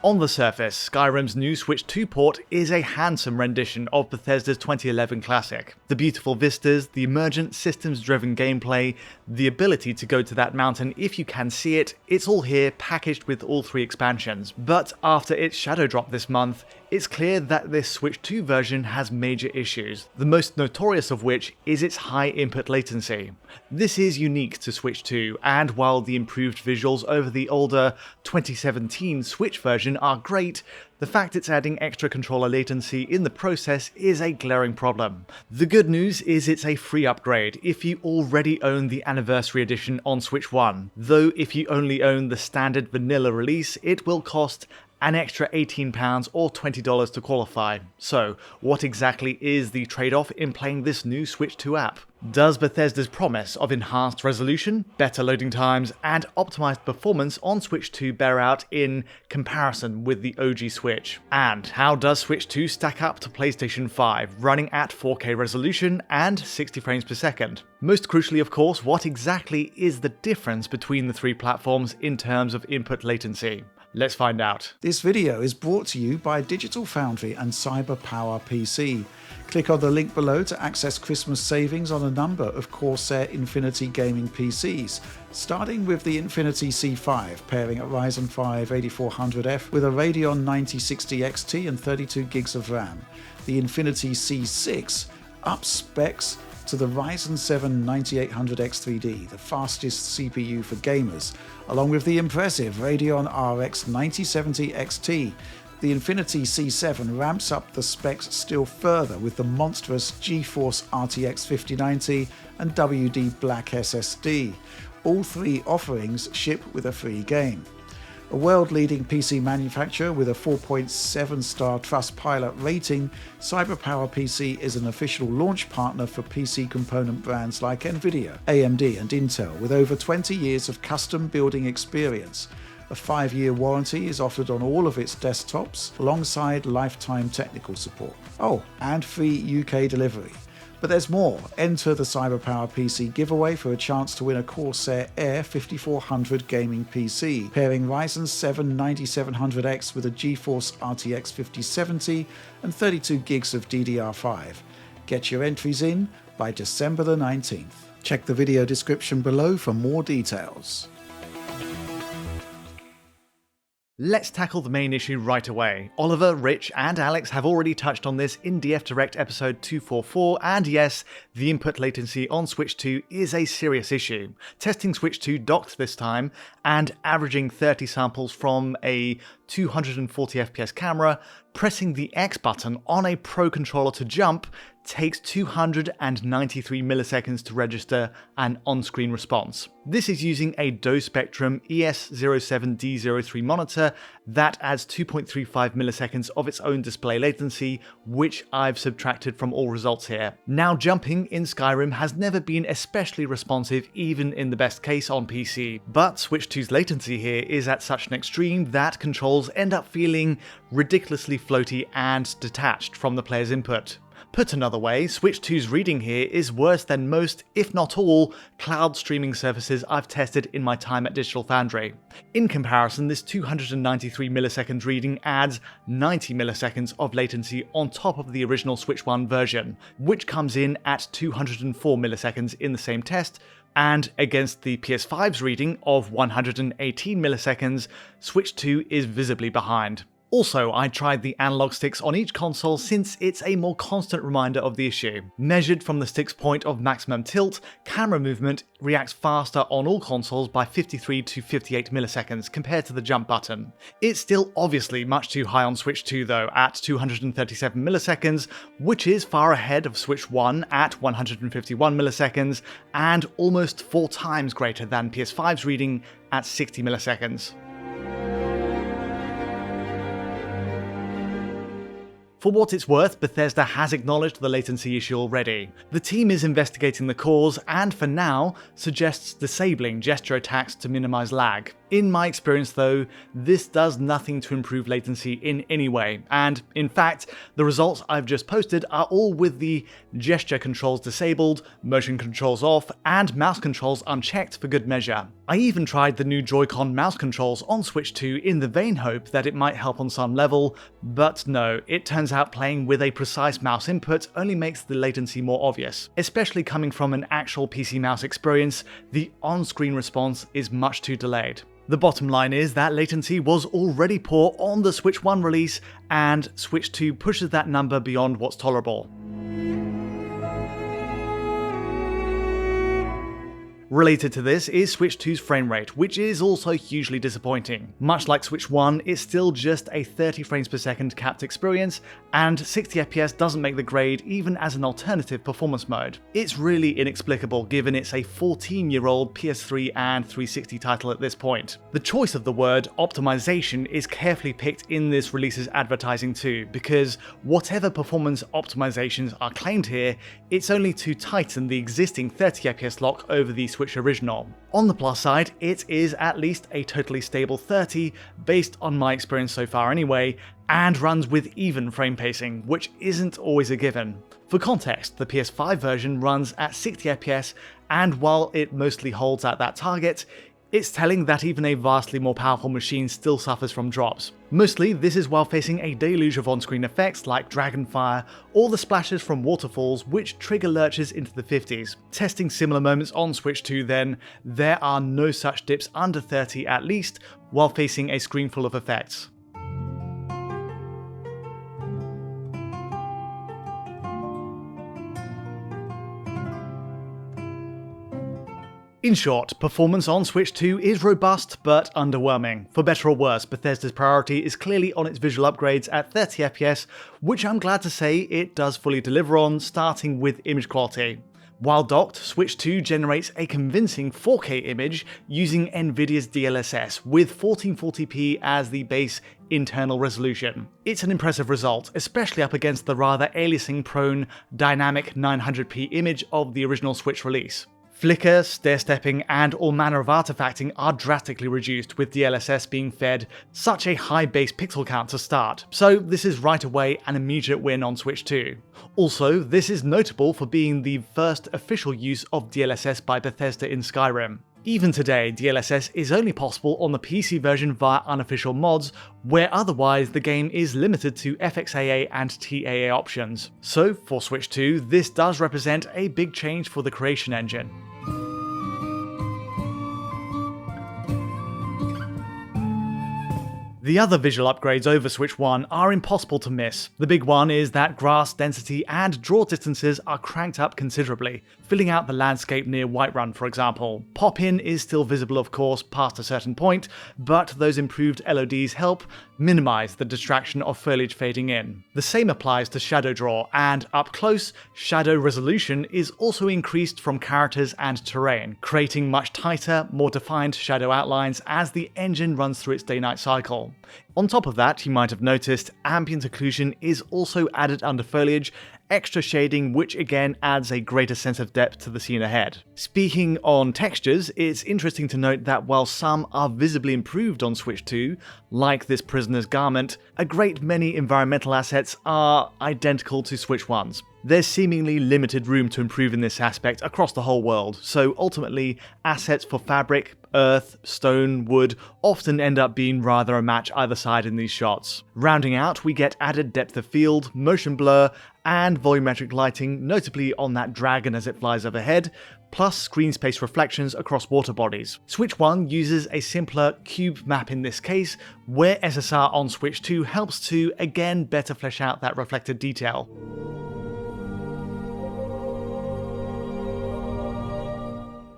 On the surface, Skyrim's new Switch 2 port is a handsome rendition of Bethesda's 2011 classic. The beautiful vistas, the emergent systems-driven gameplay, the ability to go to that mountain if you can see it, it's all here packaged with all three expansions. But after its shadow drop this month, it's clear that this Switch 2 version has major issues, the most notorious of which is its high input latency. This is unique to Switch 2, and while the improved visuals over the older 2017 Switch version are great, the fact it's adding extra controller latency in the process is a glaring problem. The good news is it's a free upgrade if you already own the Anniversary Edition on Switch 1, though if you only own the standard vanilla release, it will cost an extra £18 or $20 to qualify. So, what exactly is the trade-off in playing this new Switch 2 app? Does Bethesda's promise of enhanced resolution, better loading times, and optimized performance on Switch 2 bear out in comparison with the OG Switch? And how does Switch 2 stack up to PlayStation 5, running at 4K resolution and 60 frames per second? Most crucially, of course, what exactly is the difference between the three platforms in terms of input latency? Let's find out. This video is brought to you by Digital Foundry and CyberPower PC. Click on the link below to access Christmas savings on a number of Corsair Infinity gaming PCs, starting with the Infinity C5 pairing a Ryzen 5 8400F with a Radeon 9060 XT and 32 gigs of RAM. The Infinity C6 ups specs to the Ryzen 7 9800X3D, the fastest CPU for gamers, along with the impressive Radeon RX 9070 XT. The Infinity C7 ramps up the specs still further with the monstrous GeForce RTX 5090 and WD Black SSD. All three offerings ship with a free game. A world-leading PC manufacturer with a 4.7-star Trustpilot rating, CyberPower PC is an official launch partner for PC component brands like Nvidia, AMD and Intel, with over 20 years of custom building experience. A 5-year warranty is offered on all of its desktops, alongside lifetime technical support. Oh, and free UK delivery. But there's more. Enter the CyberPower PC giveaway for a chance to win a Corsair Air 5400 gaming PC, pairing Ryzen 7 9700X with a GeForce RTX 5070 and 32 gigs of DDR5. Get your entries in by December the 19th. Check the video description below for more details. Let's tackle the main issue right away. Oliver, Rich, and Alex have already touched on this in DF Direct episode 244, and yes, the input latency on Switch 2 is a serious issue. Testing Switch 2 docked this time, and averaging 30 samples from a 240 FPS camera, pressing the X button on a Pro controller to jump takes 293 milliseconds to register an on-screen response. This is using a Dose Spectrum ES07D03 monitor that adds 2.35 milliseconds of its own display latency, which I've subtracted from all results here. Now, jumping in Skyrim has never been especially responsive even in the best case on PC, but Switch 2's latency here is at such an extreme that controls end up feeling ridiculously floaty and detached from the player's input. Put another way, Switch 2's reading here is worse than most, if not all, cloud streaming services I've tested in my time at Digital Foundry. In comparison, this 293 milliseconds reading adds 90 milliseconds of latency on top of the original Switch 1 version, which comes in at 204 milliseconds in the same test, and against the PS5's reading of 118 milliseconds, Switch 2 is visibly behind. Also, I tried the analog sticks on each console since it's a more constant reminder of the issue. Measured from the stick's point of maximum tilt, camera movement reacts faster on all consoles by 53 to 58 milliseconds compared to the jump button. It's still obviously much too high on Switch 2 though, at 237 milliseconds, which is far ahead of Switch 1 at 151 milliseconds, and almost 4 times greater than PS5's reading at 60 milliseconds. For what it's worth, Bethesda has acknowledged the latency issue already. The team is investigating the cause and, for now, suggests disabling gesture attacks to minimize lag. In my experience though, this does nothing to improve latency in any way, and in fact, the results I've just posted are all with the gesture controls disabled, motion controls off, and mouse controls unchecked for good measure. I even tried the new Joy-Con mouse controls on Switch 2 in the vain hope that it might help on some level, but no, it turns out playing with a precise mouse input only makes the latency more obvious. Especially coming from an actual PC mouse experience, the on-screen response is much too delayed. The bottom line is that latency was already poor on the Switch 1 release, and Switch 2 pushes that number beyond what's tolerable. Related to this is Switch 2's frame rate, which is also hugely disappointing. Much like Switch 1, it's still just a 30 frames per second capped experience, and 60 FPS doesn't make the grade even as an alternative performance mode. It's really inexplicable given it's a 14-year-old PS3 and 360 title at this point. The choice of the word optimization is carefully picked in this release's advertising too, because whatever performance optimizations are claimed here, it's only to tighten the existing 30 FPS lock over the Switch original. On the plus side, it is at least a totally stable 30, based on my experience so far anyway, and runs with even frame pacing, which isn't always a given. For context, the PS5 version runs at 60 FPS, and while it mostly holds at that target, it's telling that even a vastly more powerful machine still suffers from drops. Mostly, this is while facing a deluge of on-screen effects like Dragonfire, or the splashes from waterfalls which trigger lurches into the 50s. Testing similar moments on Switch 2 then, there are no such dips under 30 at least, while facing a screen full of effects. In short, performance on Switch 2 is robust but underwhelming. For better or worse, Bethesda's priority is clearly on its visual upgrades at 30 FPS, which I'm glad to say it does fully deliver on, starting with image quality. While docked, Switch 2 generates a convincing 4K image using Nvidia's DLSS, with 1440p as the base internal resolution. It's an impressive result, especially up against the rather aliasing-prone dynamic 900p image of the original Switch release. Flicker, stair-stepping, and all manner of artifacting are drastically reduced, with DLSS being fed such a high base pixel count to start, so this is right away an immediate win on Switch 2. Also, this is notable for being the first official use of DLSS by Bethesda in Skyrim. Even today, DLSS is only possible on the PC version via unofficial mods, where otherwise the game is limited to FXAA and TAA options. So for Switch 2, this does represent a big change for the creation engine. The other visual upgrades over Switch 1 are impossible to miss. The big one is that grass density and draw distances are cranked up considerably, filling out the landscape near Whiterun for example. Pop-in is still visible of course past a certain point, but those improved LODs help minimize the distraction of foliage fading in. The same applies to shadow draw, and up close, shadow resolution is also increased from characters and terrain, creating much tighter, more defined shadow outlines as the engine runs through its day-night cycle. On top of that, you might have noticed, ambient occlusion is also added under foliage, extra shading which again adds a greater sense of depth to the scene ahead. Speaking on textures, it's interesting to note that while some are visibly improved on Switch 2, like this prisoner's garment, a great many environmental assets are identical to Switch 1's. There's seemingly limited room to improve in this aspect across the whole world, so ultimately assets for fabric, earth, stone, wood often end up being rather a match either side in these shots. Rounding out, we get added depth of field, motion blur, and volumetric lighting, notably on that dragon as it flies overhead, plus screen space reflections across water bodies. Switch 1 uses a simpler cube map in this case, where SSR on Switch 2 helps to again better flesh out that reflected detail.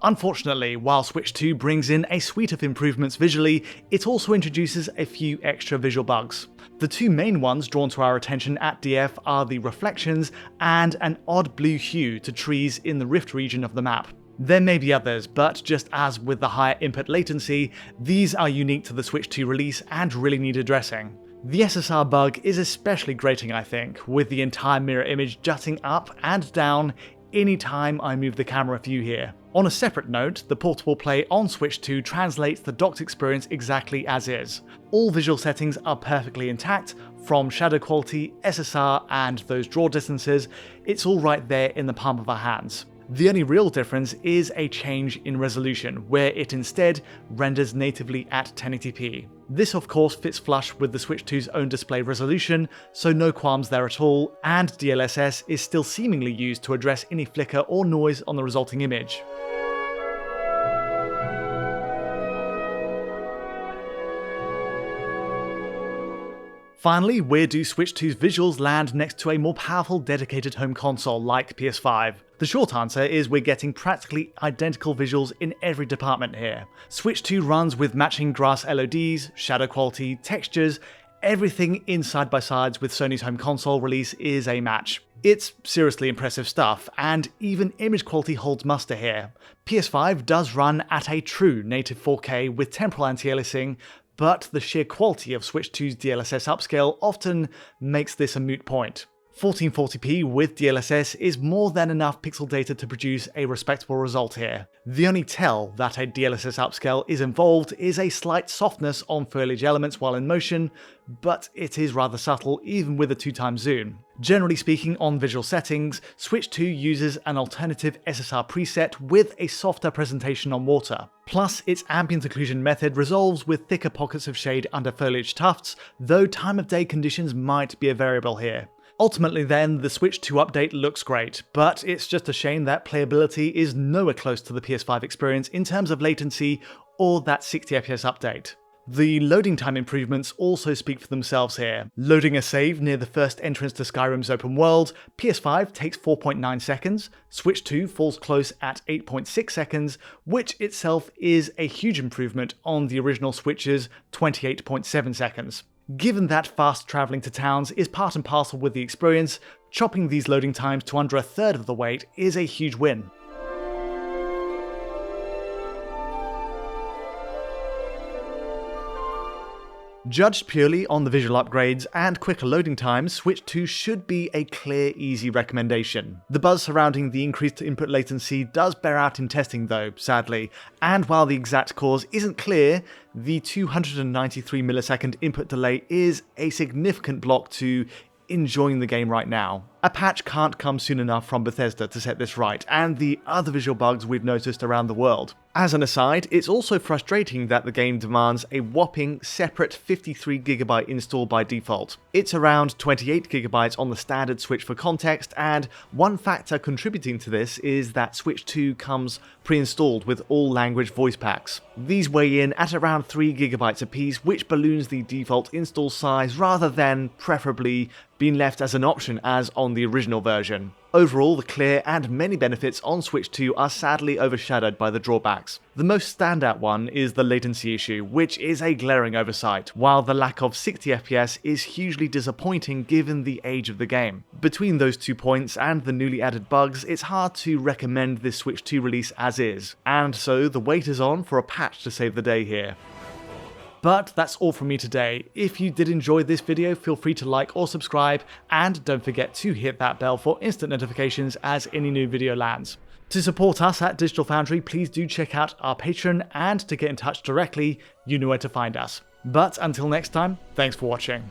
Unfortunately, while Switch 2 brings in a suite of improvements visually, it also introduces a few extra visual bugs. The two main ones drawn to our attention at DF are the reflections and an odd blue hue to trees in the Rift region of the map. There may be others, but just as with the higher input latency, these are unique to the Switch 2 release and really need addressing. The SSR bug is especially grating I think, with the entire mirror image jutting up and down anytime I move the camera view here. On a separate note, the portable play on Switch 2 translates the docked experience exactly as is. All visual settings are perfectly intact, from shadow quality, SSR, and those draw distances, it's all right there in the palm of our hands. The only real difference is a change in resolution, where it instead renders natively at 1080p. This of course fits flush with the Switch 2's own display resolution, so no qualms there at all, and DLSS is still seemingly used to address any flicker or noise on the resulting image. Finally, where do Switch 2's visuals land next to a more powerful dedicated home console like PS5? The short answer is we're getting practically identical visuals in every department here. Switch 2 runs with matching grass LODs, shadow quality, textures, everything in side-by-sides with Sony's home console release is a match. It's seriously impressive stuff, and even image quality holds muster here. PS5 does run at a true native 4K with temporal anti-aliasing, but the sheer quality of Switch 2's DLSS upscale often makes this a moot point. 1440p with DLSS is more than enough pixel data to produce a respectable result here. The only tell that a DLSS upscale is involved is a slight softness on foliage elements while in motion, but it is rather subtle even with a 2x zoom. Generally speaking, on visual settings, Switch 2 uses an alternative SSR preset with a softer presentation on water. Plus, its ambient occlusion method resolves with thicker pockets of shade under foliage tufts, though time of day conditions might be a variable here. Ultimately then, the Switch 2 update looks great, but it's just a shame that playability is nowhere close to the PS5 experience in terms of latency or that 60fps update. The loading time improvements also speak for themselves here. Loading a save near the first entrance to Skyrim's open world, PS5 takes 4.9 seconds, Switch 2 falls close at 8.6 seconds, which itself is a huge improvement on the original Switch's 28.7 seconds. Given that fast travelling to towns is part and parcel with the experience, chopping these loading times to under a third of the wait is a huge win. Judged purely on the visual upgrades and quicker loading times, Switch 2 should be a clear, easy recommendation. The buzz surrounding the increased input latency does bear out in testing though, sadly, and while the exact cause isn't clear, the 293 millisecond input delay is a significant block to enjoying the game right now. A patch can't come soon enough from Bethesda to set this right, and the other visual bugs we've noticed around the world. As an aside, it's also frustrating that the game demands a whopping separate 53GB install by default. It's around 28GB on the standard Switch for context, and one factor contributing to this is that Switch 2 comes pre-installed with all language voice packs. These weigh in at around 3GB apiece, which balloons the default install size rather than, preferably, being left as an option as on the original version. Overall, the clear and many benefits on Switch 2 are sadly overshadowed by the drawbacks. The most standout one is the latency issue, which is a glaring oversight, while the lack of 60fps is hugely disappointing given the age of the game. Between those 2 points and the newly added bugs, it's hard to recommend this Switch 2 release as is, and so the wait is on for a patch to save the day here. But that's all from me today. If you did enjoy this video, feel free to like or subscribe, and don't forget to hit that bell for instant notifications as any new video lands. To support us at Digital Foundry, please do check out our Patreon, and to get in touch directly, you know where to find us. But until next time, thanks for watching.